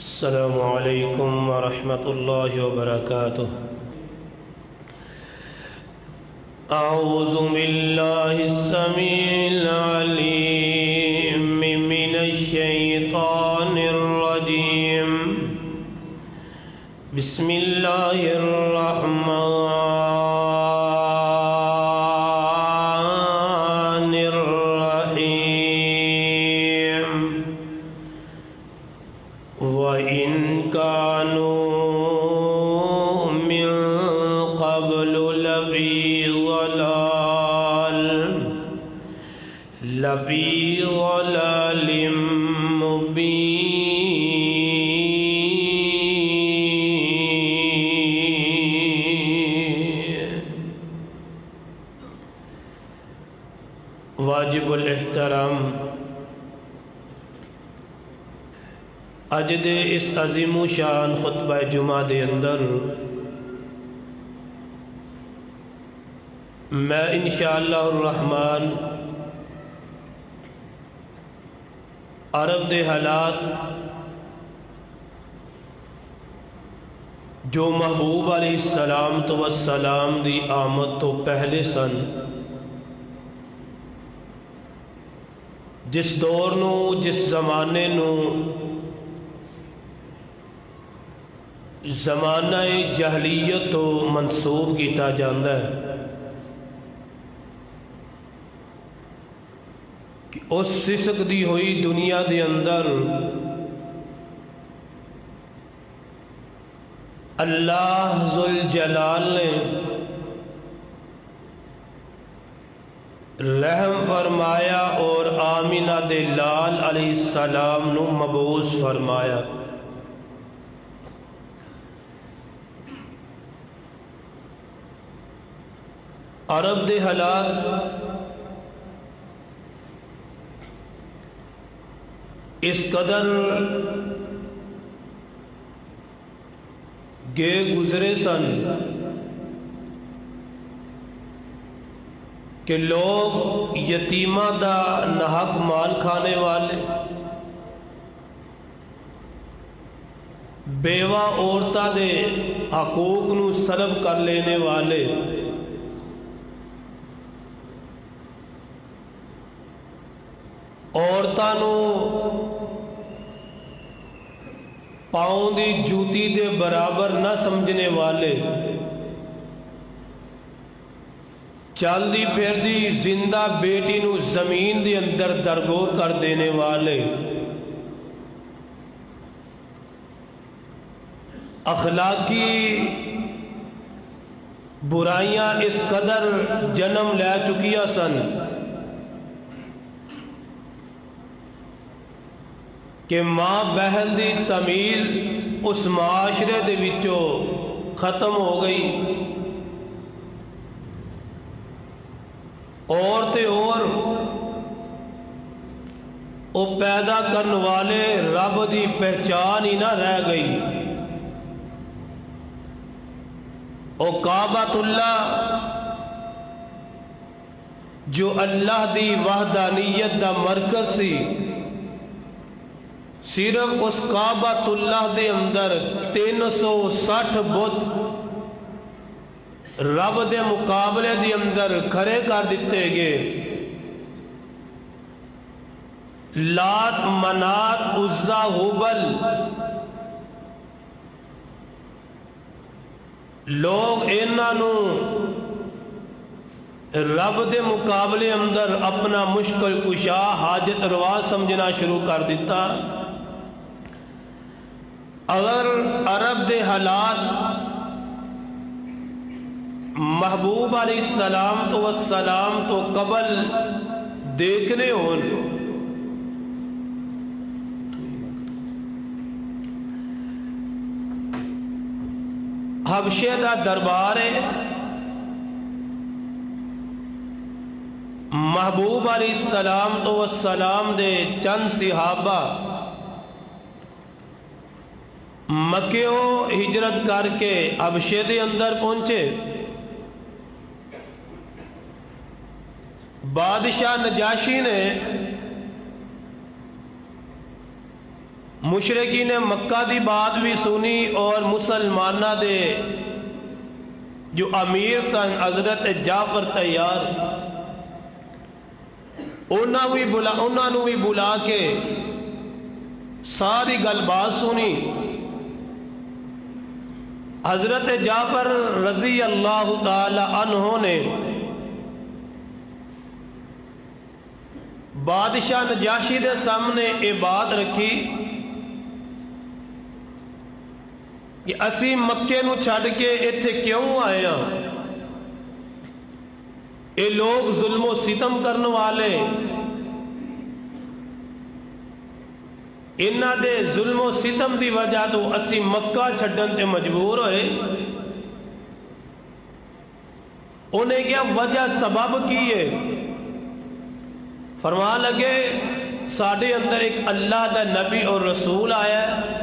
السلام علیکم ورحمۃ اللہ وبرکاتہ۔ اعوذ باللہ السمیع العلیم من الشیطان الرجیم، بسم اللہ الرحمن الرحیم۔ وَإِن كَانُوا مِن قَبْلُ لَفِي ضَلَالٍ مُبِينٍ۔ واجب الاحترام، اج دے اس عظیم و شان خطبہ جمعہ دے اندر میں انشاءاللہ الرحمن عرب دے حالات جو محبوب علیہ السلام تو والسلام دی آمد تو پہلے سن، جس دور نو جس زمانے نو زمانہ جہلیت تو منسوب کیتا جاندہ ہے کہ اس سسک دی ہوئی دنیا دے اندر اللہ ذوالجلال نے رحم فرمایا اور آمینہ دے لال علیہ السلام نو مبعوث فرمایا۔ عرب دے حالات اس قدر گئے گزرے سن کہ لوگ یتیمہ دا نحق مال کھانے والے، بیوہ عورتہ دے حقوق نو سلب کر لینے والے، عورتاں نو پاؤں دی جوتی دے برابر نہ سمجھنے والے، چل دی پھر دی زندہ بیٹی نو زمین دے اندر درگور کر دینے والے، اخلاقی برائیاں اس قدر جنم لے چکیا سن کہ ماں بہن دی تمیل اس معاشرے دے وچوں ختم ہو گئی، اور تے اور او پیدا کرنے والے رب دی پہچان ہی نہ رہ گئی۔ او کعبۃ اللہ جو اللہ دی وحدانیت دا مرکز سی، صرف اس کعبۃ اللہ دے اندر 360 بت رب دے مقابلے دے اندر کھڑے کر دیتے گئے۔ لات، منات، عزا، ہبل، لوگ انہاں نو رب دے مقابلے اندر اپنا مشکل کشا حاجت روا سمجھنا شروع کر دیتا۔ اگر عرب دے حالات محبوب علیہ السلام تو والسلام تو قبل دیکھنے ہون، حبشے دا دربار ہے، محبوب علیہ السلام تو والسلام دے چند صحابہ مکیوں ہجرت کر کے حبشے دے اندر پہنچے۔ بادشاہ نجاشی نے مشرقین مکہ دی بات بھی سنی اور مسلمانہ دے جو امیر سن حضرت جعفر طیار انہوں بھی بلا کے ساری گل بات سنی۔ حضرت جعفر رضی اللہ تعالی عنہ نے بادشاہ نجاشی دے سامنے یہ بات رکھی کہ اسی مکے نو چھڑ کے ایتھے کیوں آئے ہیں؟ یہ لوگ ظلم و ستم کرنے والے، انہاں دے ظلم و ستم دی وجہ تو اسی مکہ چھڈن تے مجبور ہوئے۔ انہیں کیا وجہ سبب کی ہے؟ فرمان لگے ساڑھے اندر ایک اللہ دا نبی اور رسول آیا ہے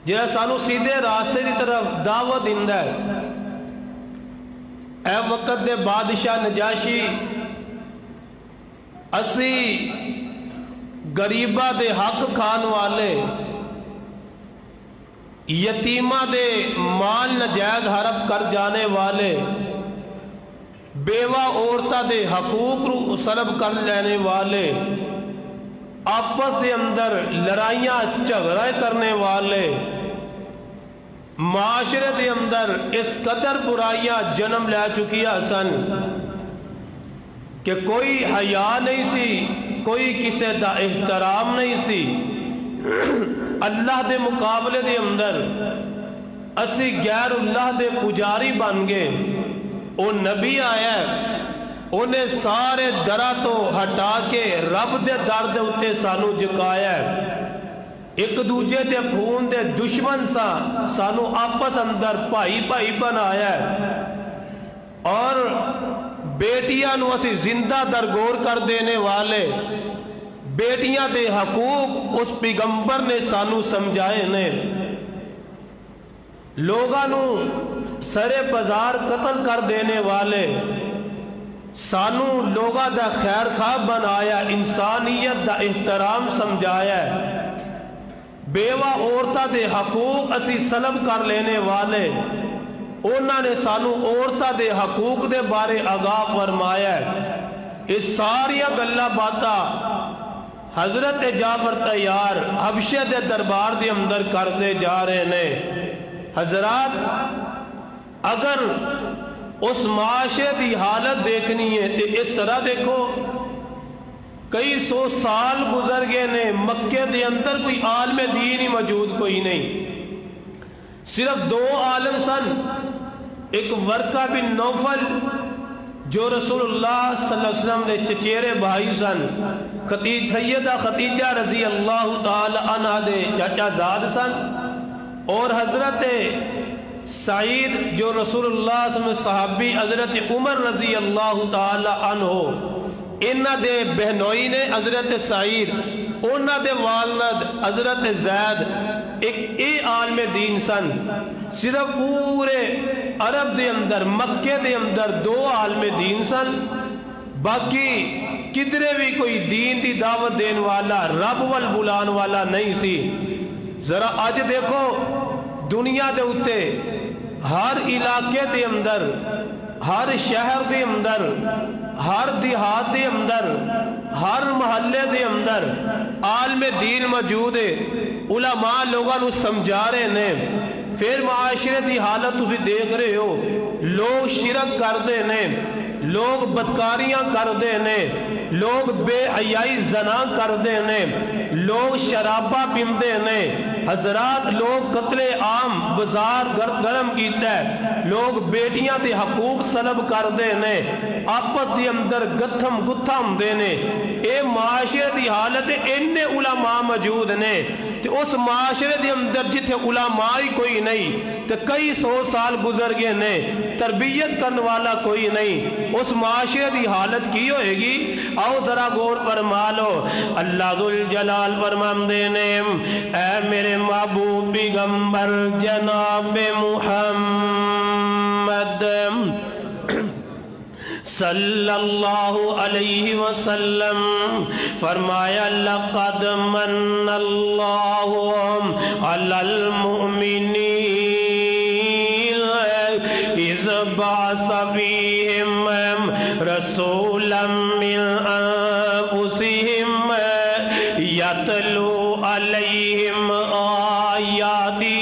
جہاں سانو سیدھے راستے دی طرف دعوت دیندا ہے۔ اے وقت دے بادشاہ نجاشی، اسی غریبہ دے حق کھان والے، یتیمہ دے مال نجائز ہڑپ کر جانے والے، بیوہ عورتہ دے حقوق رو سلب کر لینے والے، آپس دے اندر لڑائیاں جھگڑے کرنے والے، معاشرے دے اندر اس قدر برائیاں جنم لے چکیا سن کہ کوئی حیا نہیں سی، کوئی کسی دا احترام نہیں سی۔ اللہ دے مقابلے دے اندر اسی غیر اللہ دے پجاری بن گئے۔ وہ نبی آیا ہے، انہیں سارے درہ تو ہٹا کے رب دے در دے اتے سانو جکایا ہے۔ ایک دوجے دے خون دے دشمن سا سانو آپس اندر بھائی بھائی بنایا ہے، اور بیٹیاں نو اسی زندہ درگور کر دینے والے، بیٹیاں دے حقوق اس پیغمبر نے سانو سمجھائے نے۔ لوگاں نو سرے بازار قتل کر دینے والے سانو لوگاں دا خیر خواہ بنایا، انسانیت دا احترام سمجھایا ہے۔ بیوہ عورتہ دے حقوق اسی سلب کر لینے والے، انہوں نے سانو عورتہ دے حقوق دے بارے آگاہ فرمایا ہے۔ اس ساری گلہ باتا حضرت جعفر طیار حبشے دے دربار دے اندر کرتے جا رہے نے۔ حضرات، اگر اس معاشرے دی حالت دیکھنی ہے تو اس طرح دیکھو، کئی سو سال گزر گئے نے، مکے دے اندر کوئی عالم دین ہی موجود کوئی نہیں، صرف دو عالم سن، ایک ورقہ بن نوفل جو رسول اللہ صلی اللہ علیہ وسلم دے چچیرے بھائی سن، سیدہ خدیجہ رضی اللہ تعالی عنہ دے چاچا زاد سن، اور حضرت سعید جو رسول اللہ صلی اللہ علیہ وسلم صحابی حضرت عمر رضی اللہ تعالی عنہ، انہ دے بہنوئی نے حضرت سعید، انہ دے والد حضرت زید ایک عالم دین سن۔ صرف پورے عرب دے اندر، مکے دے اندر دو عالم دین سن، باقی کدھرے بھی کوئی دین دی دعوت دین والا، رب وال بلان والا نہیں سی۔ ذرا آج دیکھو دنیا دے اتے ہر علاقے دے اندر، ہر شہر دے اندر، ہر دیہات دے اندر، ہر محلے دے اندر عالم دین موجود ہے، علماء لوگاں نو سمجھا رہے نے۔ پھر معاشرے دی حالت تسی دیکھ رہے ہو، لوگ شرک کردے نے، لوگ بدکاریاں کردے نے، لوگ بے حیائی زنا کردے نے، لوگ شرابہ پیندے نے۔ حضرات، لوگ قتل عام بازار گرم کیتا ہے، لوگ بیٹیاں دے حقوق سلب کردے نے، آپس دی اندر گتھم گتھم دے نے۔ اے معاشرے دی حالت ہے، اننے علماء موجود نے، تو اس معاشرے دی اندر جتھے علماء ہی کوئی نہیں، تو کئی سو سال گزر گئے نے، تربیت کرنے والا کوئی نہیں، اس معاشرے دی حالت کی ہوئے گی؟ آؤ ذرا غور فرما لو۔ اللہ ذوالجلال فرماندے نے، اے میرے محبوب پیغمبر جناب محمد صلی اللہ علیہ وسلم فرمایا لقد من اللہ علی المؤمنین اذ بعث فیہم رسولا من انفسہم یتلو علیہم آیاتی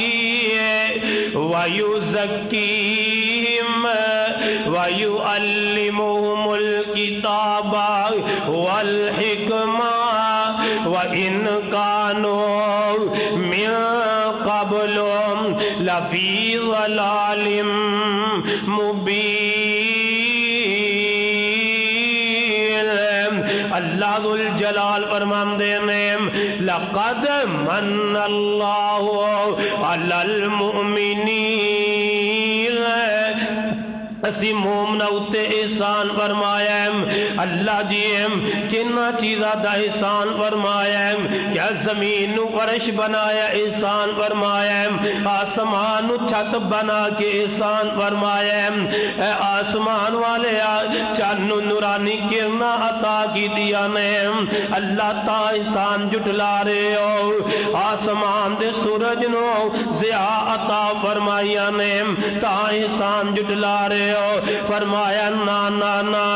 ویزکیہم وَيُعَلِّمُهُمُ الْكِتَابَ وَالْحِكْمَةَ وَإِنْ كَانُوا مِنْ قَبْلُ لَفِي ضَلَالٍ مُبِينٍ۔ اللہ ذو الجلال فرماندے نے لَقَدْ مَنَّ اللَّهُ عَلَى الْمُؤْمِنِينَ، اسی مومنہ اتے احسان فرمایا ہے۔ اللہ جی کنہ چیزہ دا احسان فرمایا ہے، کیا زمین نو فرش بنایا احسان فرمایا ہے، آسمان نو چھت بنا کے احسان فرمایا ہے، اے آسمان والے چانو نورانی کرنا عطا کی دیا نے، اللہ تا احسان جٹلا رہے ہو، آسمان دے سورج نو ضیاء عطا فرمایا نے، تا احسان جٹلا رہے ہو۔ فرمایا نا نا نا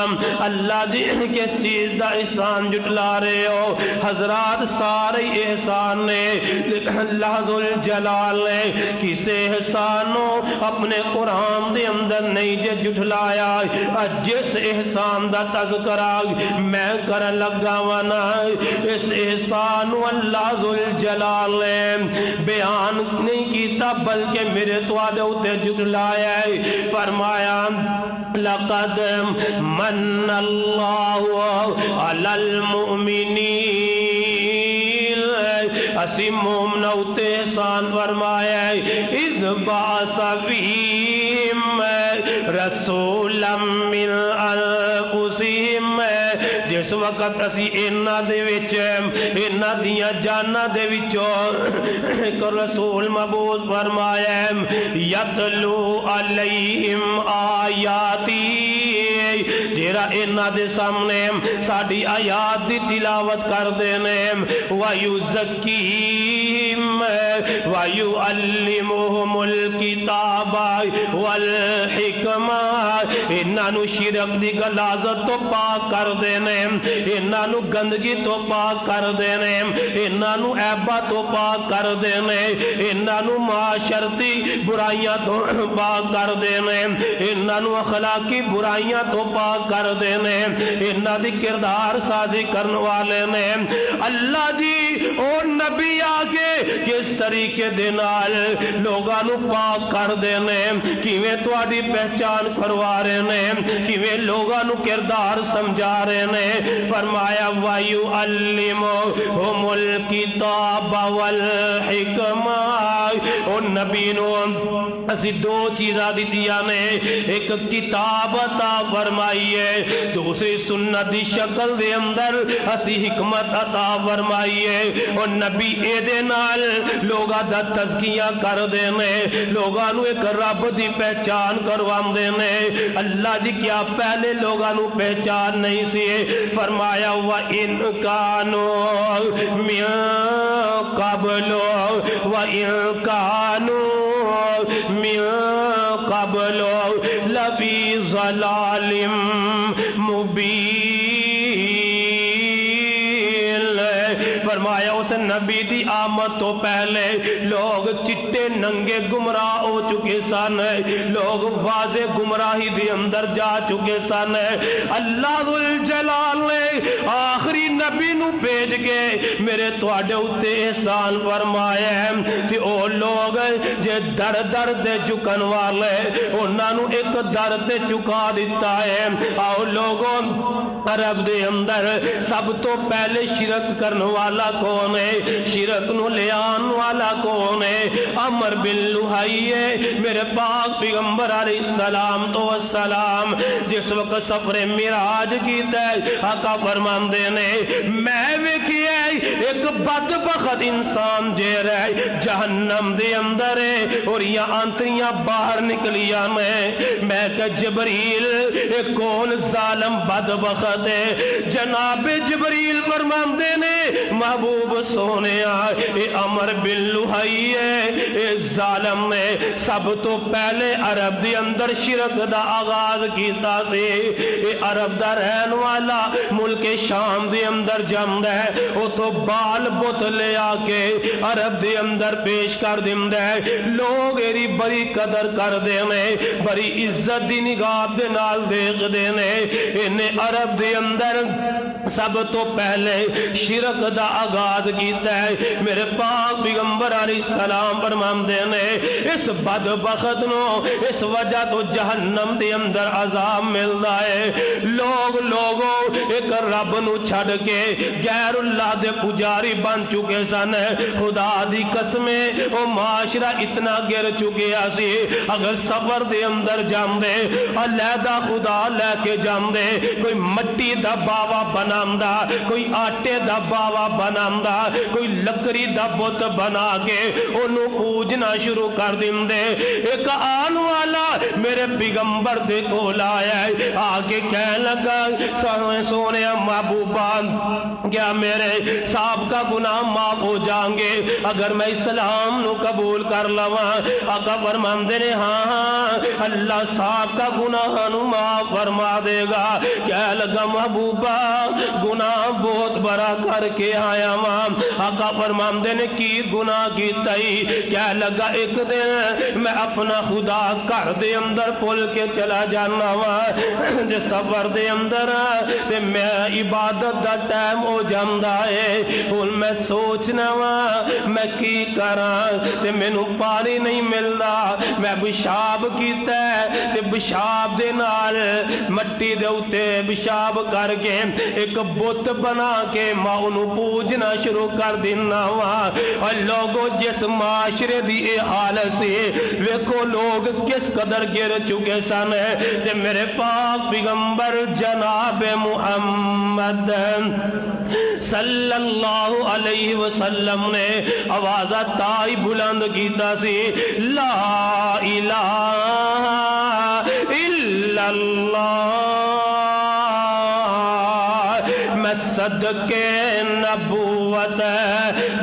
اللہ جی کس چیز دا احسان جٹلا رہے ہو، حضرات سارے احسان نے، لیکن اللہ ذو الجلال نے کسے احسانوں اپنے قرآن دے اندر نہیں جے جٹلایا، جس احسان دا تذکرہ میں کر لگا وانا اس احسانوں اللہ ذو الجلال نے بیان نہیں کیتا بلکہ میرے تو آدھے ہوتے جٹلایا ہے۔ فرمایا لقد من اللہ علی المؤمنین، اسی مومنہ اتے احسان فرمایا ہے، اذ بعث فیہم رسولا من انفسہم، جس وقت اسی انہاں دے وچ انہاں دیاں جاناں دے وچوں ایک رسول مبعوث فرمایا ہے، یتلو علیہم آیاتی، جیرا انہاں دے سامنے ساڑی آیات دی تلاوت کر دینے، وَيُزَكِّيهِمْ وَيُعَلِّمُهُمُ الْكِتَابَ وَالْحِكْمَةَ، انہاں نو شرک دی غلاظت تو پاک کر دینے، انہاں نو گندگی تو پاک کر دینے، انہاں نو عیبہ تو پاک کر دینے، انہاں نو معاشرتی برائیاں تو پاک کر دینے، انہاں نو اخلاقی برائیاں تو پاک کر دینے، انہاں دی کردار سازی کرنے والے نے۔ اللہ جی اور نبی آگے کس طریقے دے نال لوگاں نو پاک کر دینے، کیویں تہاڈی پہچان کروا رہے نے، کیویں لوگاں نو کردار سمجھا رہے نے۔ فرمایا وَيُعَلِّمُهُمُ الْكِتَابَ وَالْحِكْمَةَ، اور نبی نو اسی دو چیزاں دیتیاں نے، ایک کتاب عطا فرمائی ہے، دوسری سنت دی شکل دے اندر اسی حکمت عطا فرمائی ہے، اور نبی اے دے نال لوگاں دا تزکیہ کر دینے، لوگاں نو ایک رب دی پہچان کروان دینے۔ اللہ جی کیا پہلے لوگاں نو پہچان نہیں سی؟ فرمایا وَإِن كَانُوا مِن قَبْلُ وَإِن كَانُوا مِن قَبْلُ لَفِي ضَلَالٍ مُبِينٍ۔ فرمایا اس نبی دی آمد تو پہلے لوگ چٹے ننگے گمراہ ہو چکے سن، لوگ واضح گمراہی دی اندر جا چکے سن۔ اللہ ذو الجلال نے آخری نبی نو بھیج کے میرے تواڈے اتے احسان فرمایا ہے کہ او لوگ جے در در دے چکن والے انہاں نو ایک در تے چکا دیتا ہے۔ آؤ لوگوں عرب دے اندر سب تو پہلے شرک کرنے والا کون ہے؟ شرک نو لیان والا کون ہے؟ عمر بن لوہائی ہے۔ میرے پاک پیغمبر علیہ السلام تو السلام جس وقت سفر معراج کیتا ہے، آقا فرماندے نے میں ویکھیا ایک ایک بدبخت انسان جے رہے جہنم دے اندر ہے اور یہ آنتریاں باہر نکلیاں میں کہ جبریل ایک کون ظالم بدبخت ہے؟ جناب جبریل فرماندے نے محبوب سونے اے عمر بن لوہی ہے، اے ظالم نے سب تو پہلے عرب دے اندر شرک دا آغاز کیتا سی۔ اے عرب دا رہن والا ملک شام دے اندر جمد ہے، او تو بال بت لے آکے عرب دے اندر پیش کر دمد ہے، لوگ ایری بڑی قدر کر دینے، بڑی عزت دی نگاہ دے نال دیکھ دینے۔ انہیں عرب دے اندر سب تو پہلے شرک دا آغاز کیتا ہے۔ میرے پاک پیغمبر علیہ السلام فرماندے نے اس بدبخت نو اس وجہ تو جہنم دے اندر عذاب ملدا ہے۔ لوگوں ایک رب نو چھڑ کے غیر اللہ دے پجاری بن چکے سن۔ خدا دی قسمیں او معاشرہ اتنا گر چکیا سی، اگر سفر دے اندر جاندے علیحدہ خدا لے کے جاندے، کوئی مٹی دا باوا بناندا، کوئی آٹے دا باوا بناندا، کوئی لکڑی دا بت بنا کے انہوں پوجنا شروع کر دیندے۔ ایک آن والا میرے پیغمبر دے کول آیا ہے، آگے کہنے لگا سونے محبوبان کیا میرے صاحب کا گناہ معاف ہو جائیں گے اگر میں اسلام نو قبول کر لواں؟ آقا فرماندے نے ہاں اللہ صاحب کا گناہ نو معاف فرما دے گا۔ کہنے لگا محبوبہ گناہ بہت بڑا کر کے آیا ماں۔ آقا فرماندے نے کی گناہ کی تئی؟ کہنے لگا ایک دن میں اپنا خدا گھر دے اندر پل کے چلا جانا وا، جے سفر دے اندر تے میں عبادت دا ٹائم ہو جاندا ہے، ہن میں سوچنا وا میں کی کراں تے مینوں پانی نہیں ملدا، میں پیشاب کیتا ہے تے پیشاب دے نال مٹی دے اوتے پیشاب کر کے ایک بت بنا کے میں انہوں پوجنا شروع کر دینا وا۔ اور لوگوں جس معاشرے دی اے حالت سے ویکھو لوگ کس قدر گر چکے سن تے میرے پاک پیغمبر جناب محمد صلی اللہ علیہ وسلم نے آوازہ تائی بلند کیتا سی لا الہ الا اللہ، میں صدقے نبوت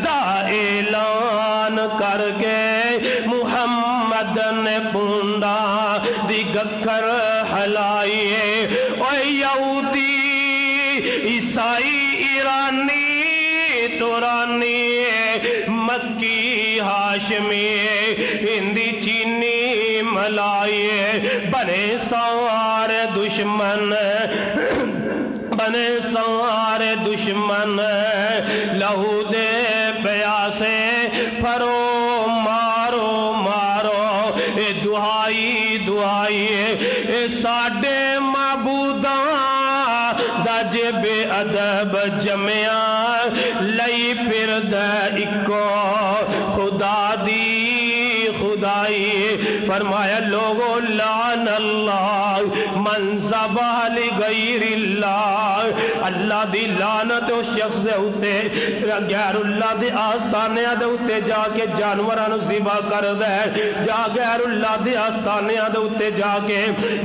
دا اعلان کر کے محمد نے پوندا دی گکر ہلائی۔ اے یہودی عیسائی ایرانی تورانی مکی ہاشمی ہندی چینی ملائی بنے سارے دشمن بنے سارے دشمن لہو دے پیاسے پھرو مارو مارو اے دعائی دعائی اے ساڈے معبوداں دا جے بے ادب جمعیاں لئی پھر دے اکو خدا دی خدائی۔ فرمایا لوگو لعن اللہ من ذبح لغیر اللہ، اللہ دی لعنت اس شخص دے ہوتے غیر اللہ دے آستانیاں دے ہوتے جا کے جانورانو ذبح کر دے، جا غیر اللہ دے آستانیاں دے ہوتے جا کے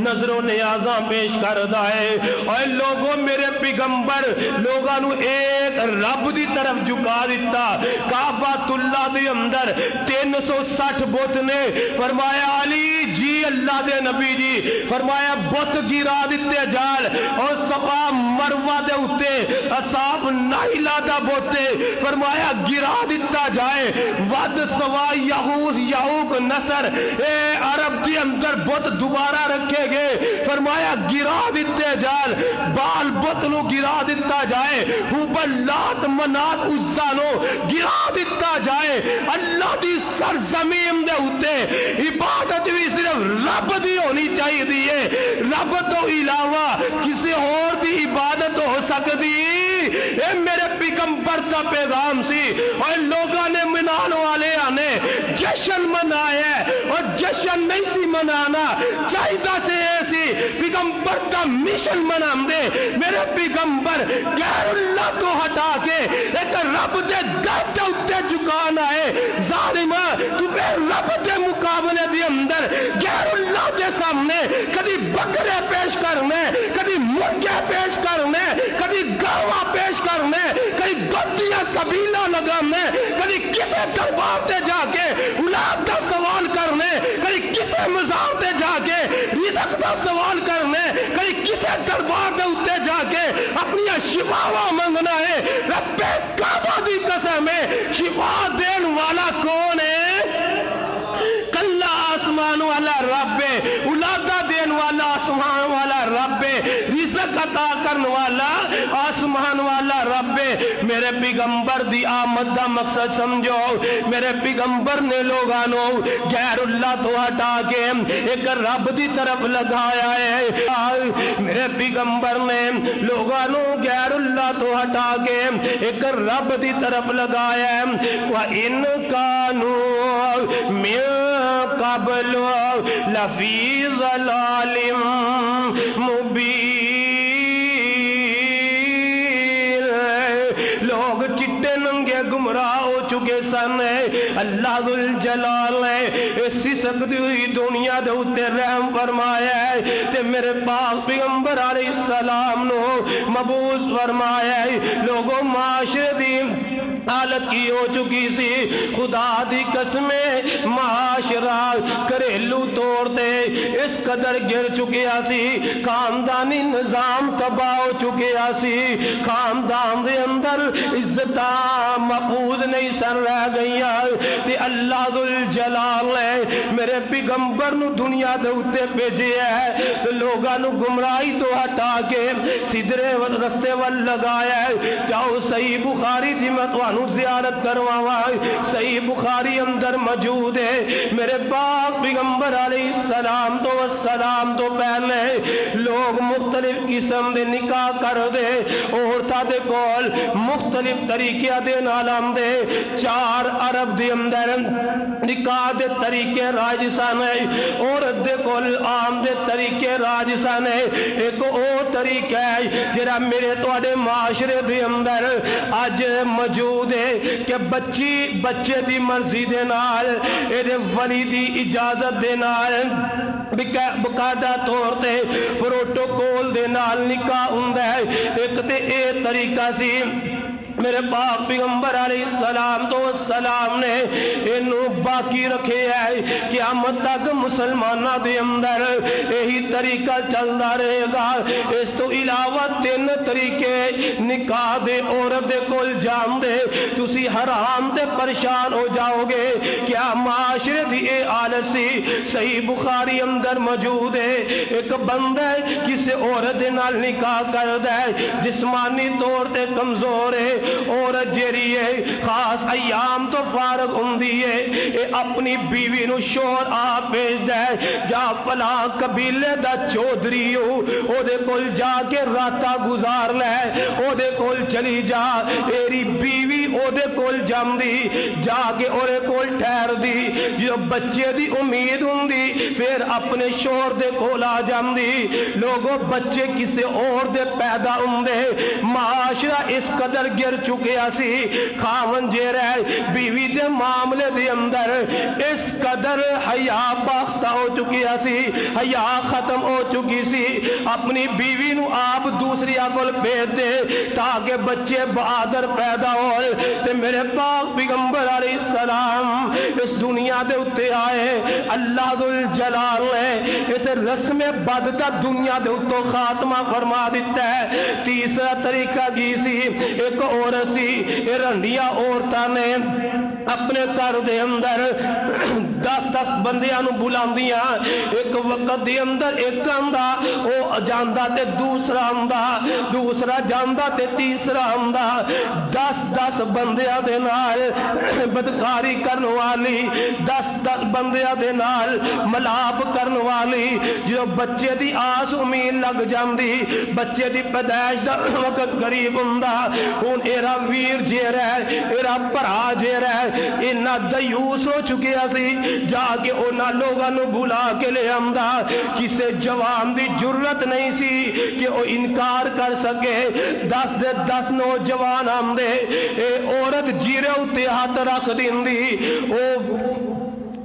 نظر و نیازاں پیش کر دائے۔ اور لوگوں میرے پیغمبر لوگانو ایک رب دی طرف جھکا دیتا، کعبۃ اللہ دے اندر 360 بت نے فرمایا علی جی اللہ دے نبی جی فرمایا بت گرا دیتے جال، اور صفا مروہ دے ہوتے اصحاب نائلہ دا بوتے فرمایا گرا دیتا جائے، ود سوا یغوث یعوق نصر اے عرب کے اندر بت دوبارہ رکھے گئے، فرمایا گرا دیتے جال، بال بت نو گرا دیتا جائے، اوپر لات منات عزانو گرا دیتا جائے۔ اللہ دی سرزمین دے ہوتے عبادت بھی صرف رب دی ہونی چاہیے دیئے، رب تو علاوہ کسی اور دی عبادت ہو سکتی؟ اے میرے پیغمبر کا پیغام سی، اور لوگاں نے منان والے آنے جشن منایا ہے، اور جشن نہیں سی منانا چاہیدہ سے سی پیغمبر دا مشن مناندے میرے پیغمبر غیر اللہ تو ہٹا کے ایک رب دے در دے اتے جھکانا ہے ظالمہ تو اے رب دے مقابلے دے اندر غیر اللہ دے سامنے کدی بکرے پیش کرنے کدی مرغے پیش کرنے کدی گاواں پیش کرنے کدی گدیاں سبیلا لگانے کدی کسے دربار تے جا کے اولاد دا سوال کرنے کدی کسے مزار تے جا کے رزق دا سوال کرنے کدی کسے دربار دے اتے جا کے اپنی شفاواں منگنا ہے رب کعبہ دی قسم ہے شفا دین والا کون ہے کلا آسمان والا رب ہے اولادہ دین والا آسمان والا رب ہے رزق عطا کرن والا آسمان والا رب ہے میرے پیغمبر دی آمد دا مقصد سمجھو میرے پیغمبر نے لوگانوں غیر اللہ تو ہٹا کے ایک رب دی طرف لگایا ہے میرے پیغمبر نے لوگانوں غیر اللہ تو ہٹا کے ایک رب دی طرف لگایا ہے وَإِن كَانُوا مِن قبل لفی ضلال مبین لوگ چٹے ننگے گمراہ ہو چکے سن اللہ ذوالجلال نے اسی سکتی ہوئی دنیا دے اتے رحم فرمایا ہے تے میرے پاک پیغمبر علیہ السلام نو مبعوث فرمایا ہے لوگوں معاشرے دی حالت کی ہو چکی سی خدا دی قسمیں معاشرہ گھریلو طور تے اس قدر گر چکیا سی خاندانی نظام تباہ ہو چکیا سی خاندان دے اندر عزتاں محفوظ نہیں سن رہ گئیاں تے اللہ ذوالجلال نے میرے پیغمبر نو دنیا دے اتے بھیجے ہے تے لوگاں نو گمراہی تو ہٹا کے سیدھے رستے ول لگایا ہے جاؤ صحیح بخاری دی میں زیارت کرواوا صحیح بخاری اندر موجود ہے میرے پاک پیغمبر علیہ السلام تو پہلے لوگ مختلف قسم دے نکاح کر دے عورتاں دے کول مختلف طریقے دے نال آندے 4 عرب دے اندر نکاح دے طریقے راج سن عورت دے کول عام دے طریقے راج سن ایک او طریقہ ہے جڑا میرے تواڈے معاشرے دے اندر اج موجود کہ بچے دی مرضی دے نال اے ولی دی اجازت دے نال باقاعدہ طور تے پروٹوکول دے نال نکاح ہوندا ہے ایک تے اے طریقہ سی میرے پاک پیغمبر علیہ السلام نے انہوں باقی رکھے ہے قیامت تک مسلمانہ دے اندر یہی طریقہ چلدا رہے گا اس تو علاوہ 3 طریقے نکاح دے عورت دے کول جان دے تسی حرام تے پریشان ہو جاؤ گے کیا معاشرے دی اے حالت سی صحیح بخاری اندر موجود ہے ایک بندہ کسی عورت دے نال نکاح کردا ہے جسمانی طور تے کمزور ہے عورت جیری ہے خاص ایام تو فارغ ہوندی ہے اے اپنی بیوی نو شوہر آپ بھیج دے جا فلاں قبیلے دا چودھری ہو او دے کول جا کے راتاں گزار لے او دے کول چلی جا ایری بیوی او دے کول جاندی جا کے اورے کول ٹھہر دی جو بچے دی امید ہوندی پھر اپنے شوہر دے کول آ جاندی لوگوں بچے کسے اور دے پیدا ہوندے معاشرہ اس قدر گر چکے سی خاون جے رہے بیوی دے معاملے دے اندر اس قدر حیا باختہ ہو چکی سی حیا ختم ہو چکی سی اپنی بیوی نو آپ دوسری آگل بھیج دے تاکہ بچے بہادر پیدا ہوئے تے میرے پاک پیغمبر علیہ السلام اس دنیا دے اتے آئے اللہ ذوالجلال نے اس رسم بد دا دنیا دے اتو خاتمہ فرما دیتا ہے تیسرا طریقہ کی سی ایک عورت سی رنڈیاں عورتاں نے اپنے گھر دے اندر 10 بندیاں نو بلاندیاں ایک وقت دے اندر ایک آندا او جاندا تے دوسرا آندا دوسرا جاندا تے تیسرا آندا 10 بندیاں دے نال بدکاری کرن والی 10 بندیاں دے نال ملاپ کرن والی جو بچے دی آس امید لگ جاندی بچے دی پیدائش دا وقت قریب ہوندا ہن ایرا ویر جے رہے ایرا بھرا جے رہے انہاں دیوس ہو چکیا سی جا کے انہاں لوگاں نو بلا کے لے آمدا کسے جوان دی جرت نہیں سی کہ وہ انکار کر سکے 10 نوجوان آمدے اے عورت جیرے اتے ہاتھ رکھ دیندی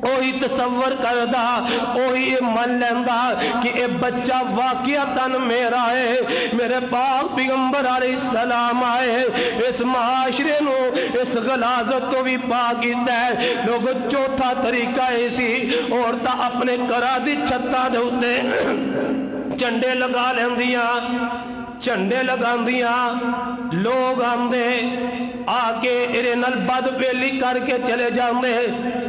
اوہی تصور کردہ اوہی من لیندہ کہ اے بچہ واقعتاً میرا ہے میرے پاک پیغمبر علیہ السلام آئے اس معاشرے نو اس غلاظت تو بھی پاکیتا ہے لوگ چوتھا طریقہ ایسی عورتہ اپنے کرا دی چھتا دے ہوتے چنڈے لگا لیندیاں چنڈے لگاندیاں لوگ آمدے آکے ارے نل بد پیلی کر کے چلے جاندے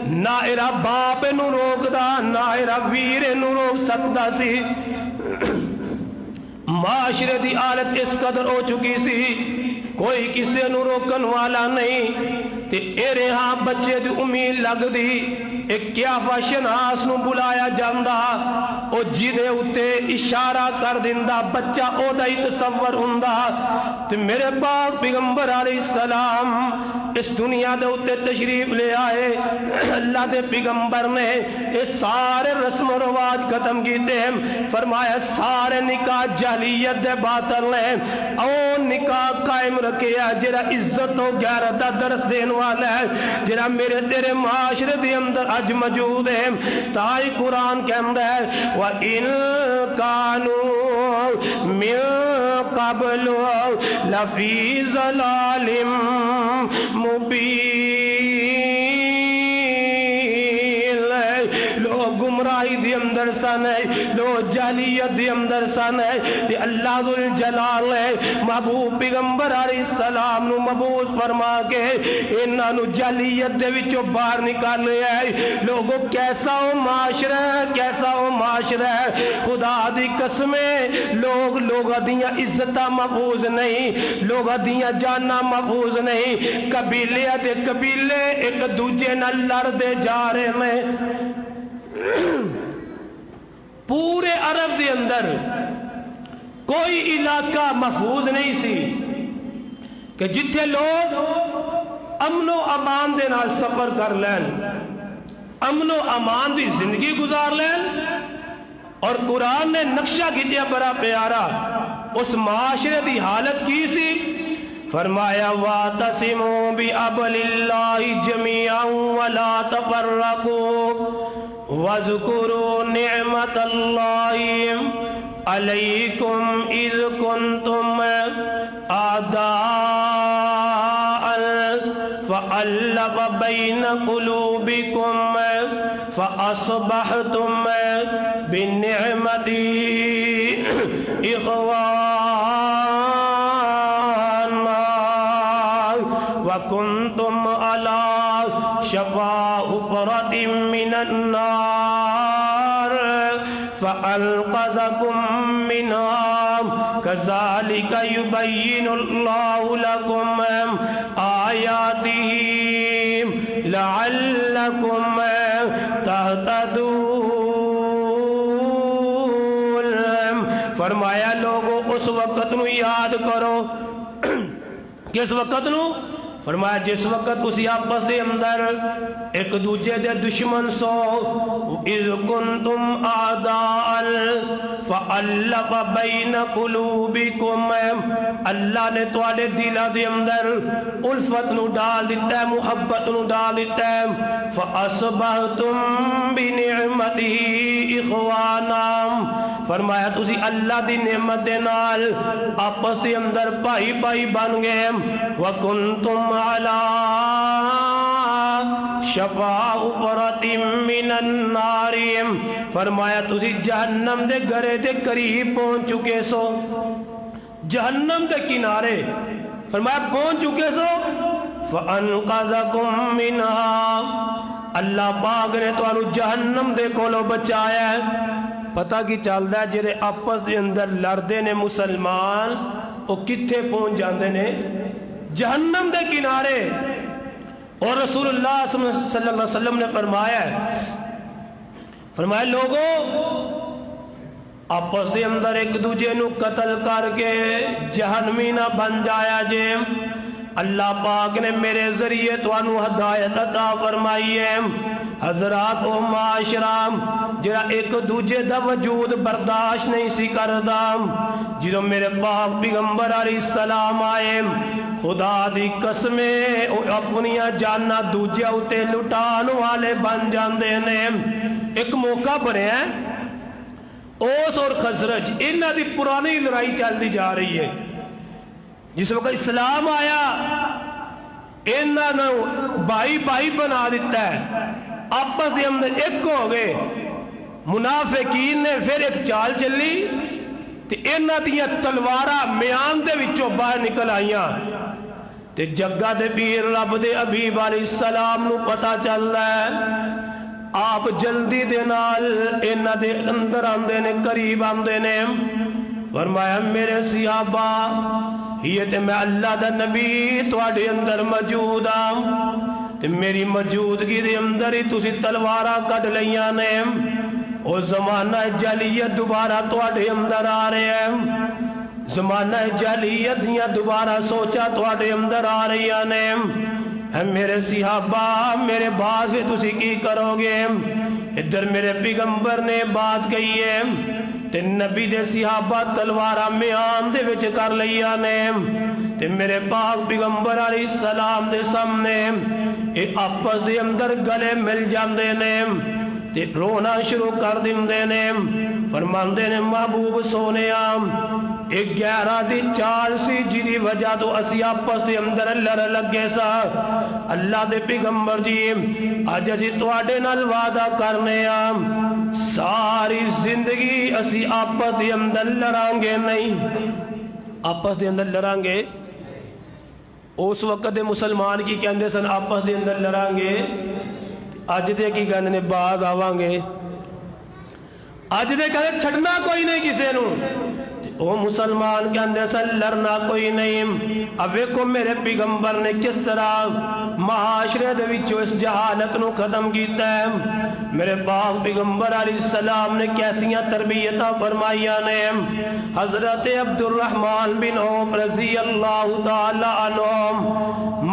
نہ ایرا باپ نو روک دا نہ ایرا ویر نو روک سکتا سی معاشرے دی حالت اس قدر ہو چکی سی کوئی کسے نو روکن والا نہیں تے ایرے ہاں بچے دی امید لگ دی ایک کیافہ شناس نو بلایا جاندہ او جیدے اتے اشارہ کر دیندہ بچہ او دائی تصور ہوندہ تے میرے پاک پیغمبر علیہ السلام اس دنیا دے اتے تشریف لے آئے اللہ دے پیغمبر نے اس سارے رسم و رواج ختم کیتے ہیں فرمایا سارے نکاح جہلیت دے باطل ہیں او نکاح قائم رکھے جرا عزت و غیرت دا درس دین والا ہے جرا میرے تیرے معاشرے دے اندر اج موجود ہے تائی قرآن کے اندر ہے وَإِن كَانُوا مِن قَبْلُ لَفِي ضَلَالٍ مُبِينٍ لوگ گمراہی دی اندر سن ہے لوگ جہلیت دی اندر سن ہے تے اللہ ذوالجلال ہے محبوب پیغمبر علیہ السلام نو مبعوث فرما کے انہاں نو جہلیت دے وچوں باہر نکال لیا ہے لوگوں کیسا ہو معاشرہ ہے کیسا ہو معاشرہ ہے خدا دی قسمیں لوگ دیاں عزتاں محفوظ نہیں لوگ دیاں جاناں محفوظ نہیں قبیلے دے قبیلے ایک دوجے نال لڑدے جا رہے ہیں پورے عرب دے اندر کوئی علاقہ محفوظ نہیں سی کہ جتھے لوگ امن و امان دے نال سفر کر لین امن و امان دی زندگی گزار لین اور قرآن نے نقشہ کیتیا بڑا پیارا اس معاشرے دی حالت کی سی فرمایا وَاعْتَصِمُوا بِحَبْلِ اللَّهِ جَمِيعًا وَلَا تَفَرَّقُوا وَاذْكُرُوا نِعْمَةَ اللَّهِ عَلَيْكُمْ إِذْ كُنْتُمْ أَعْدَاءً فَأَلَّفَ بَيْنَ قُلُوبِكُمْ فَأَصْبَحْتُمْ بِالنِّعْمَةِ إِخْوَانًا وَكُنْتُمْ عَلَى شَفَا حُفْرَةٍ مِّنَ النَّارِ فَأَنْقَذَكُم مِّنْهَا كَذَلِكَ يُبَيِّنُ اللَّهُ لَكُمْ آيَاتِهِ لَعَلَّكُمْ تَهْتَدُونَ فرمایا لوگوں اس وقت نو یاد کرو کس وقت نو فرمایا جس وقت اسی آپس دے اندر ایک دوجے دے دشمن سو اِذْ كُنْتُمْ أَعْدَاءً فَأَلَّفَ بَيْنَ قُلُوبِكُمْ اللہ نے تواڈے دلوں دے اندر الفت نو ڈال دیتا ہے محبت نو ڈال دیتا ہے فَأَصْبَحْتُمْ بِنِعْمَتِهِ إِخْوَانًا فرمایا تسی اللہ دی نعمت دے نال آپس دے اندر بھائی بھائی بن گئے وَكُنْتُمْ عَلَىٰ شَفَا حُفْرَةٍ مِّنَ النَّارِ فرمایا تسی جہنم دے گھرے دے قریب پہنچ چکے سو جہنم دے کنارے فرمایا پہنچ چکے سو فَأَنْقَذَكُم مِّنْهَا اللہ پاک نے تو انو جہنم دے کولو بچایا ہے پتہ کی چلدا ہے جڑے آپس دے اندر لڑدے نے مسلمان او کتھے پہنچ جاندے نے جہنم دے کنارے اور رسول اللہ صلی اللہ علیہ وسلم نے فرمایا لوگوں آپس دے اندر ایک دوجے نو قتل کر کے جہنمی نہ بن جایا جے اللہ پاک نے میرے ذریعے توانو ہدایت عطا فرمائی ہے۔ حضرات و معاشرام جڑا ایک دوجے دا وجود برداشت نہیں سی کردا، جدوں میرے پاک پیغمبر علیہ السلام آئے خدا دی قسمیں اپنیاں جاناں دوجے اُتے لٹان والے بن جاندے نے۔ ایک موقع بنیا ہے، اوس اور خزرج انہاں دی پرانی لڑائی چلتی جا رہی ہے۔ جس وقت اسلام آیا انہاں نے بھائی بھائی بنا دیتا ہے، آپس دے اندر ایک ہو گئے۔ منافقین نے پھر ایک چال چلی تے انہاں دیاں تلواراں میان دے وچوں باہر نکل آئیاں تے جگہ دے پیر رب دے حبیب علیہ السلام نو پتہ چل رہا ہے۔ آپ جلدی دے نال انہاں دے اندر آندے نے، قریب آندے نے، فرمایا میرے صحابہ یہ تے میں اللہ دا نبی تواڈے اندر موجود ہاں تے میری موجودگی دے اندر ہی تسی تلواراں کڈ لئیاں نے۔ او زمانہ جاہلیت دوبارہ تواڈے اندر آ رہے ہیں، زمانہ جاہلیت دیاں دوبارہ سوچا تواڈے اندر آ رہیاں نے۔ اے میرے صحابہ میرے باز سے تسی کی کرو گے؟ ادھر میرے پیغمبر نے بات کہی ہے تے نبی دے صحابہ تلوارہ میان دے وچ کر لیا نے تے میرے پاک پیغمبر علیہ السلام دے سامنے اے آپس دے اندر گلے مل جاندے نے تے رونا شروع کر دیندے نے۔ فرماندے نے محبوب سونیا ایک گہرا دی چال سی جی وجہ تو اسی آپس دے اندر لڑ لگے سا۔ اللہ دے پیغمبر جی اج اسی تواڈے نال وعدہ کرنے ہاں ساری زندگی اسی آپس دے اندر لڑاں گے نہیں، آپس دے اندر لڑاں گے۔ اس وقت دے مسلمان کی کہندے سن آپس دے اندر لڑاں گے، اج دے کی کہندے نے باز آواں گے، اج دے کہندے چھڑنا کوئی نہیں کسے نو۔ او مسلمان کہندے سن لڑنا کوئی نہیں۔ اب ویکھو میرے پیغمبر نے کس طرح معاشرے دے وچوں اس جہالت نو ختم کیتا ہے۔ میرے پاک پیغمبر علیہ السلام نے کیسیاں تربیتاں فرمائیاں نے۔ حضرت عبد الرحمن بن عوف رضی اللہ تعالی عنہ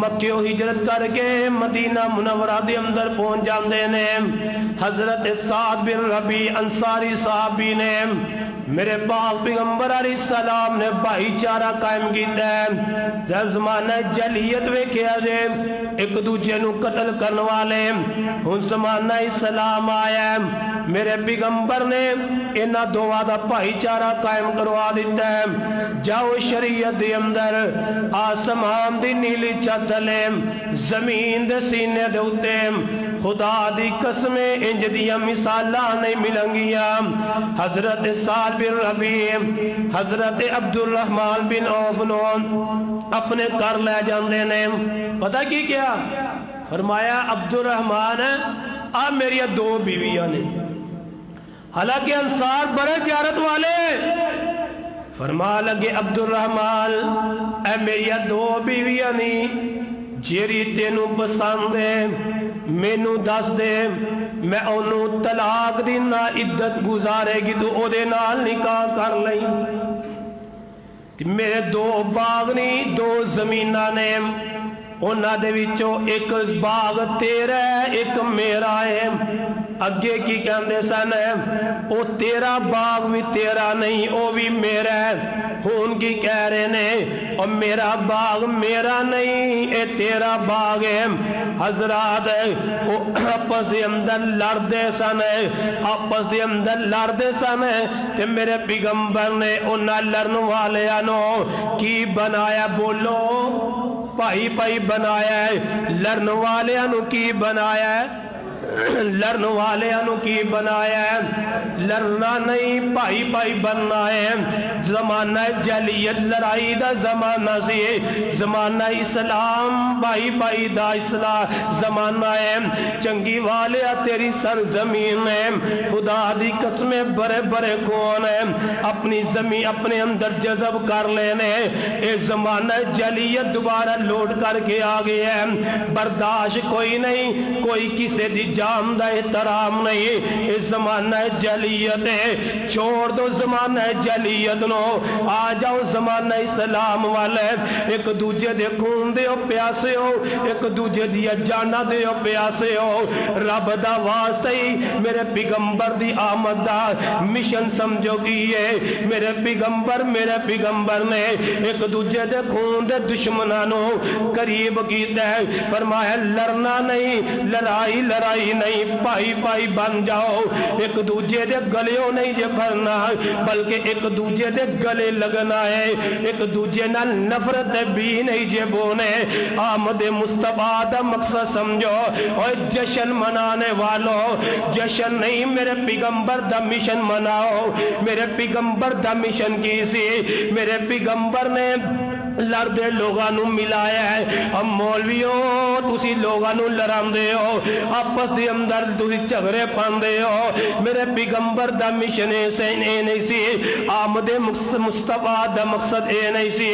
مکہ ہجرت کر کے مدینہ منورہ دے اندر پہنچ جاندے نے۔ حضرت سعد بن ربیع انصاری صحابی نے میرے پاک پیغمبر علیہ السلام نے بھائی چارہ قائم کیتا ہے۔ زمانہ جاہلیت ویکھیا جے ایک دوجے نو قتل کرنے والے، ہن زمانہ اسلام آیا ہے میرے پیغمبر نے انہاں دوواں دا بھائی چارہ قائم کروا دیتا ہے۔ جاؤ شریعت دے اندر آسمان دی نیلی چھت لے زمین دے سینے دے اوتے خدا دی قسمیں انج دیاں مثالاں نہیں ملیں گیاں۔ حضرت سعد بن ربیع حضرت عبد الرحمن بن عوف نو اپنے گھر لے جاندے نے۔ پتہ کی کیا فرمایا؟ عبد الرحمن آ میری دو بیویاں نے، حالانکہ انصار بڑے غیرت والے، فرما لگے عبد الرحمن اے میری دو بیویاں نہیں، جیری تینو پسند ہے مینو دس دے، میں انہوں طلاق دینا، عدت گزارے گی تو او دے نال نکاح کر لیں۔ میرے دو باغ نہیں، دو زمینہ نے، انہاں دے وچوں ایک باغ تیرا ہے ایک میرا ہے۔ اگے کی کہندے سن او تیرا باغ بھی تیرا نہیں او بھی میرا ہے، ہون کی کہہ رہے نے او میرا باغ میرا نہیں اے تیرا باغ ہے۔ حضرات او آپس دے اندر لڑدے سن، آپس دے اندر لڑدے سن تے میرے پیغمبر نے انہاں لڑن والیاں نو کی بنایا؟ بولو، بھائی بھائی بنایا ہے۔ لڑن والیاں نو کی بنایا ہے؟ لڑن والیاں نو کی بنایا ہے؟ لڑنا نہیں، بھائی بھائی بننا ہے۔ زمانہ جاہلیت لڑائی دا زمانہ سی، زمانہ اسلام بھائی بھائی دا اسلام زمانہ ہے۔ چنگی والیا تیری سرزمین ہے، خدا دی قسمیں بڑے بڑے کون ہیں اپنی زمین اپنے اندر جذب کر لینے۔ اے زمانہ جاہلیت دوبارہ لوٹ کر کے آ گیا ہے، برداشت کوئی نہیں، کوئی کسی دی جام دا احترام نہیں، اس زمانہ جہلیت ہے، چھوڑ دو زمانہ جہلیت نو، آ جاؤ زمانہ اسلام والے، ایک دوجے دے خون دے ہو پیاسے ہو، ایک دوجے دیا جانا دے ہو پیاسے ہو، رب دا واسطہ ہی میرے پیغمبر دی آمد دا مشن سمجھو کیے، میرے پیغمبر نے ایک دوجے دے خون دے دشمنانو قریب کیتا ہے، فرمایا لڑنا نہیں، لڑائی نہیں، پائی بن جاؤ، ایک دوجے دے گلیوں نہیں جے بھرنا بلکہ ایک دوجے دے گلے لگنا ہے، ایک دوجے نہ نفرت بھی نہیں جے بونے، آمد مصطفیٰ دا مقصد سمجھو، اور جشن منانے والوں جشن نہیں، میرے پیغمبر دا مشن مناؤ، میرے پیغمبر دا مشن کی سی، میرے پیغمبر نے لڑدے لوگاں نو ملایا ہے، اب مولویوں تسی لوگاں نو لڑاندے ہو، آپس دے اندر تسی جھگڑے پاندے ہو، میرے پیغمبر دا مشن اے نہیں سی، آمد مصطفیٰ دا مقصد اے نہیں سی،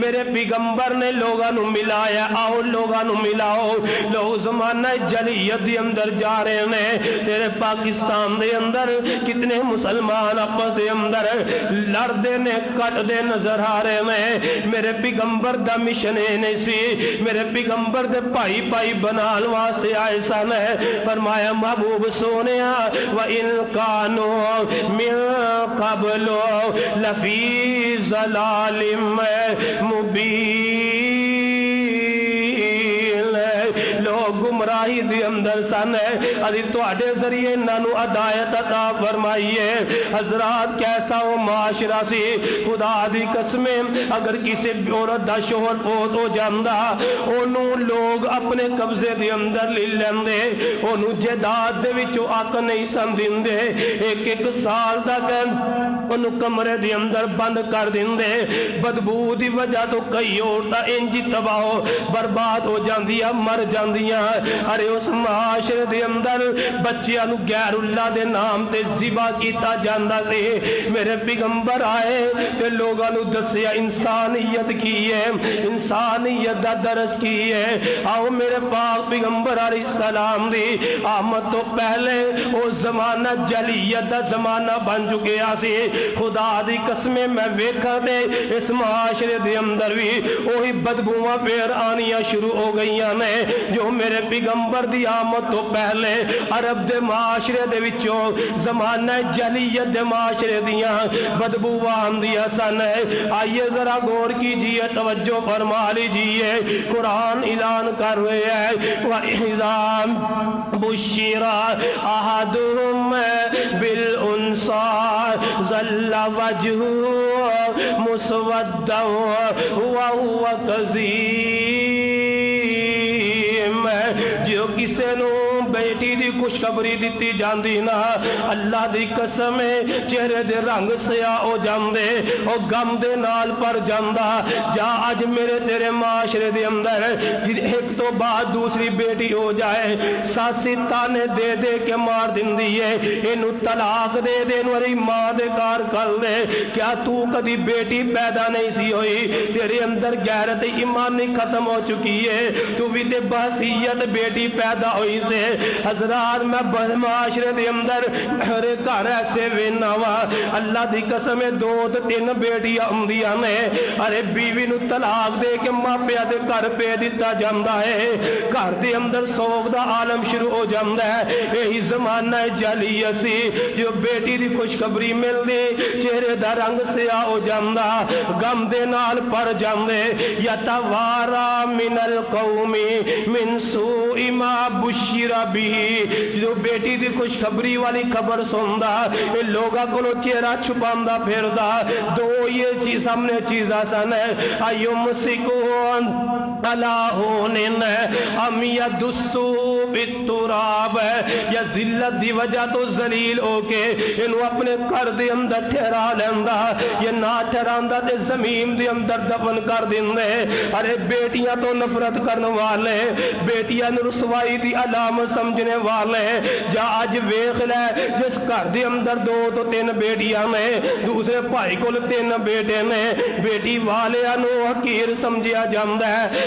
میرے پیغمبر نے لوگاں نو ملایا، آؤ لوگاں نو ملاؤ، لوگ زمانہ جہلیت دے اندر جا رہے ہیں، تیرے پاکستان دے اندر کتنے مسلمان آپس دے اندر لڑدے نے کٹ دے نظر آ رہے ہیں، میرے پیغمبر دا مشن نہیں سی، میرے پیغمبر دے پائی بنال واسطے آئے سن، فرمایا محبوب سونیا وَإِن كَانُوا مِن قَبْلُ لَفِي ضَلَالٍ مُبِينٍ، لوگ گمراہی دی اندر سن، ادھی تواڈے ذریعے انہاں ہدایت عطا فرمائیے، حضرات کیسا وہ معاشرہ سی، خدا دی قسمیں اگر کسی عورت دا شوہر فوت ہو جاندا انہوں لوگ اپنے قبضے دے اندر لے لیندے، انہوں جائیداد دے وچوں حق نہیں سن دیندے، ایک سال تک انہوں کمرے دے اندر بند کر دیندے، بدبو دی وجہ تو کئی عورتاں انجی تباہ برباد ہو جاندیاں، مر جاندیاں، ارے اس معاشرے دے اندر بچیاں نو غیر اللہ دے نام تے ذبح کیتا جاندا سی، میرے پیغمبر آئے تے لوگاں نو دسیا انسانیت کی ہے، انسانیت دا درس کی ہے، آؤ میرے پاک پیغمبر علیہ السلام دی آمد تو پہلے او زمانہ جہلیت دا زمانہ بن چکیا سی، خدا دی قسمیں میں ویکھا دے اس معاشرے دے اندر بھی وہی بدبواں پھر آنیاں شروع ہو گئیاں نے جو میرے پیغمبر دی آمد تو پہلے عرب دے معاشرے دے وچوں زمانہ جہلیت دے معاشرے دیاں بدبواں آندیاں سن، آئیے ذرا غور کیجئے، توجہ فرما لیجئے، قرآن اعلان کر رہے ہیں وَإِذَا بُشِّرَ أَحَدُهُم بِالْأُنثَىٰ ظَلَّ وَجْهُهُ مُسْوَدًّا وَهُوَ كَظِيمٌ، جو کسے نو بیٹی دی خوشخبری دیتی جاندی نا اللہ دی قسم چہرے دے رنگ سیاہ ہو جاندے او غم دے نال پر جاندا، جا اج میرے تیرے معاشرے دے اندر ایک تو بعد دوسری بیٹی ہو جائے، ساسی تانے دے دے کے مار دیندی ہے، اینو طلاق دے دے نوری ماں دے کار کر دے، کیا تو کدی بیٹی پیدا نہیں سی ہوئی، تیرے اندر غیرت ایمانی ختم ہو چکی ہے، تو بھی تے بحثیت بیٹی پیدا ہوئی سے، حضرات میں معاشرے دے اندر میرے گھر ایسے وینا وا اللہ دی قسم دو تین بیٹیاں ہوندیاں نے، ارے بیوی نو طلاق دے کے ماپیا دے گھر پہ دتا جاندا ہے، گھر دے اندر سوگ دا عالم شروع ہو جاندا ہے، یہی زمانہ جہلیت سی، جو بیٹی دی خوشخبری ملدی چہرے دا رنگ سیاہ ہو جاندا، غم دے نال پر جاندے، یتوارا من القوم من سوء ما بشر بھی، جو بیٹی دی خوشخبری والی خبر سندا اے لوگاں کولوں چہرہ چھپاندا پھردا، دو یہ چیز سامنے چیزاں سن، ایمسکون علی ہونن ام یدسو بالتراب، یا ذلت دی وجہ تو ذلیل ہو کے انہوں اپنے گھر دے اندر ٹھہرا لیندا، یہ نہ ٹھہراندا تے زمین دے اندر دفن کر دیندے، ارے بیٹیاں تو نفرت کرنے والے، بیٹیاں رسوائی دی علامت سمجھنے والے، جا اج ویکھ لے جس گھر دے اندر دو تو تین بیٹیاں نے، دوسرے بھائی کول تین بیٹے نے، بیٹی والیاں نو حقیر سمجھیا جاندا ہے،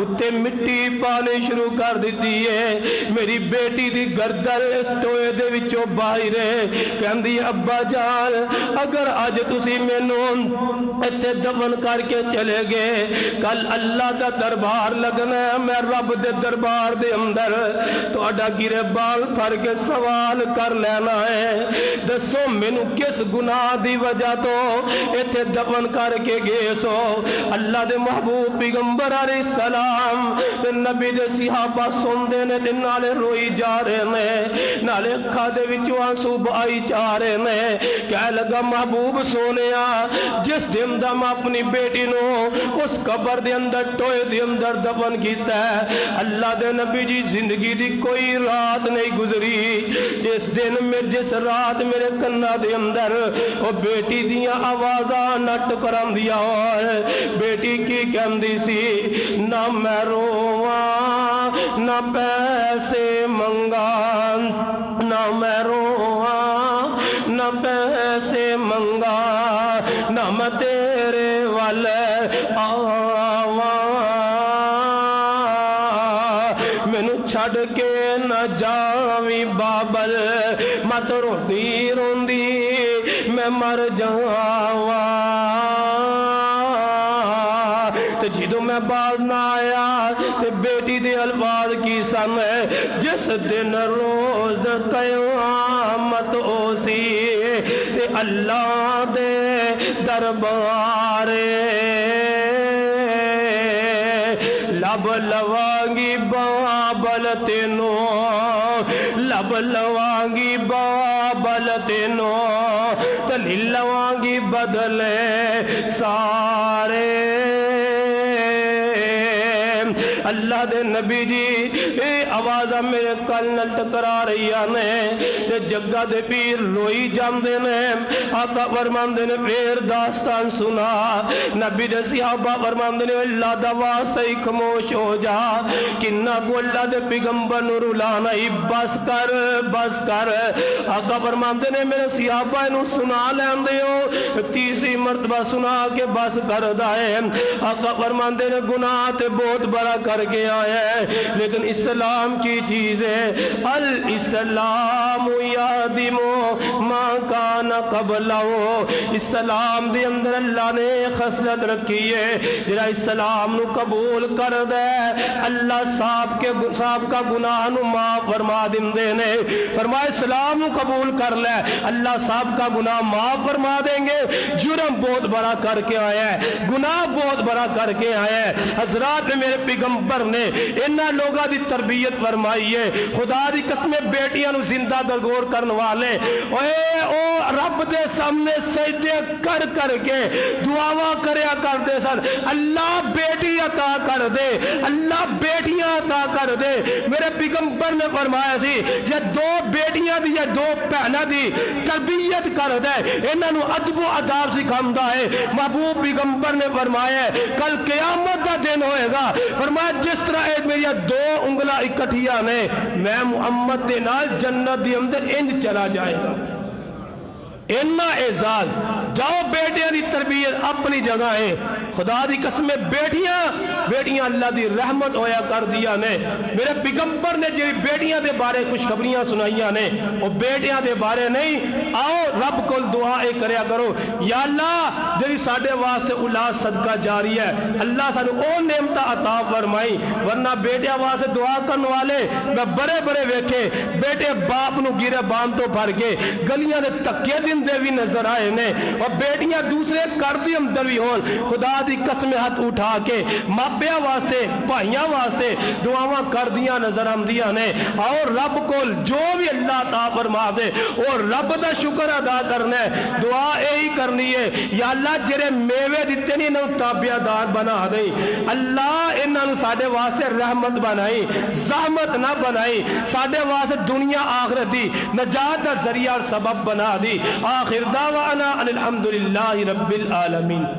اتنے مٹی پانی شروع کر دیتی ہے، میری بیٹی دی گردن اس ٹوئے دے وچوں باہر ہے، کہندی ابا جان اگر اج تسی مینوں ایتھے دفن کر کے چلے گئے، کل اللہ دا دربار لگنا ہے، میں رب دے دربار دے اندر تہاڈا گریبان پھڑ کے سوال کر لینا ہے، دسو مینوں کس گناہ دی وجہ تو ایتھے دفن کر کے گئے سو؟ اللہ دے محبوب پیغمبر علیہ السلام تے نبی دے صحابہ سندے نے تے نالے روئی جا رہے نے، نالے اکھاں دے وچوں آنسو بہائی جا رہے نے، کہہ لگا محبوب سونیا جس دن دا میں اپنی بیٹی نو اس قبر دے اندر ٹوئے دے اندر دفن کیتا ہے، اللہ دے نبی جی زندگی دی کوئی رات نہیں گزری جس رات میرے کنا دے اندر او بیٹی دیاں آوازاں نہ ٹکراندیاں ہوئے، بیٹی کی کہندی سی نہ میں رواں نہ پیسے منگا، نہ میں رواں نہ پیسے منگا، نہ میں تیرے والے آواں، مینوں چھڑ کے نہ جاویں بابل، مت روندی روندی میں مر جاواں، تے جدوں میں باز نہ آیا تے بیٹی دے الفاظ کی سن، جس دن روز قیامت ہوسی تے اللہ دے دربارے لب لوانگی بابل تینوں، لب لوانگی بابل تینوں، تلی لوانگی بدلے سارے، اللہ دے نبی جی اے آوازاں میرے کل نال ٹکرا رہی نے تے جگہ دے پیر روئی جاندے نے، آقا فرماندے نے پھر داستان سنا، نبی دے صحابہ فرماندے نے اللہ دا واسطہ ہی خاموش ہو جا، کنا کو اللہ دے پیغمبر نو رلانا ہی، بس کر بس کر، آقا فرماندے نے میرے صحابہ نو سنا لیندے ہو، تیسری مرتبہ سنا کے بس کر دائے، آقا فرماندے نے گناہ تے بہت بڑا کر کے آیا ہے لیکن اسلام کی چیز ہے، الاسلام یادم ما کان قبلہ، اسلام دے اندر اللہ نے خصلت رکھی ہے، جڑا اسلام نو قبول کر دے اللہ صاحب کا گناہ نو معاف فرما دیندے نے، فرمایا اسلام نو قبول کر لے اللہ صاحب کا گناہ معاف فرما دیں گے، جرم بہت بڑا کر کے آیا ہے، گناہ بہت بڑا کر کے آیا ہے، حضرات میں میرے پیغمبر نے انہاں لوگاں دی تربیت فرمائی ہے، خدا دی قسم بیٹیاں نو زندہ درگور کرن والے او رب دے سامنے سجدے کر کر کے دعاواں کریا کرتے سن، اللہ بیٹی عطا کر دے، اللہ بیٹیاں عطا کر دے، میرے پیغمبر نے فرمایا سی یہ دو بیٹیاں دی یا دو بہناں دی تربیت کر دے انہاں نو ادب و آداب سکھاوندا ہے، محبوب پیغمبر نے فرمایا کل قیامت دا دن ہوئے گا، فرمایا جس طرح ایک میری دو انگلاں اکٹھیاں نے میں محمد دے نال جنت دی اندر انج چلا جائے گا، اتنا اعزاز، جاؤ بیٹیاں دی تربیت اپنی جگہ ہے، خدا دی قسم بیٹیاں اللہ دی رحمت ہویا کر دیا نے، میرے پیغمبر نے جو بیٹیاں دے بارے خوشخبریاں سنائیاں نے وہ بیٹیاں دے بارے نہیں، آؤ رب کو دعائیں کریا کرو، یا اللہ جی ساڈے واسطے اولاد صدقہ جاری ہے، اللہ سانو او نعمت عطا فرمائی، ورنہ بیٹیاں واسطے دعا کرنے والے میں بڑے بڑے ویکھے بیٹے باپ نو گرے بان تو بھر کے گلیاں دے تکے دے بھی نظر آئے نے، اور بیٹیاں دوسرے کردی اندر بھی ہون، خدا دی قسم ہاتھ اٹھا کے ماپیاں واسطے بھائیاں واسطے دعاواں کردیاں نظر آمدیاں نے، اور رب کو جو بھی اللہ عطا فرما دے اور رب دا شکر ادا کرنا ہے، دعا یہی کرنی ہے یا اللہ جڑے میوے دیتے نہیں انہوں تابعہ دار بنا دے، اللہ انہوں ساڈے واسطے رحمت بنائی، زحمت نہ بنائی، ساڈے واسطے دنیا آخرت دی نجات دا ذریعہ اور سبب بنا دی، آخر دعوانا ان الحمدللہ رب العالمین۔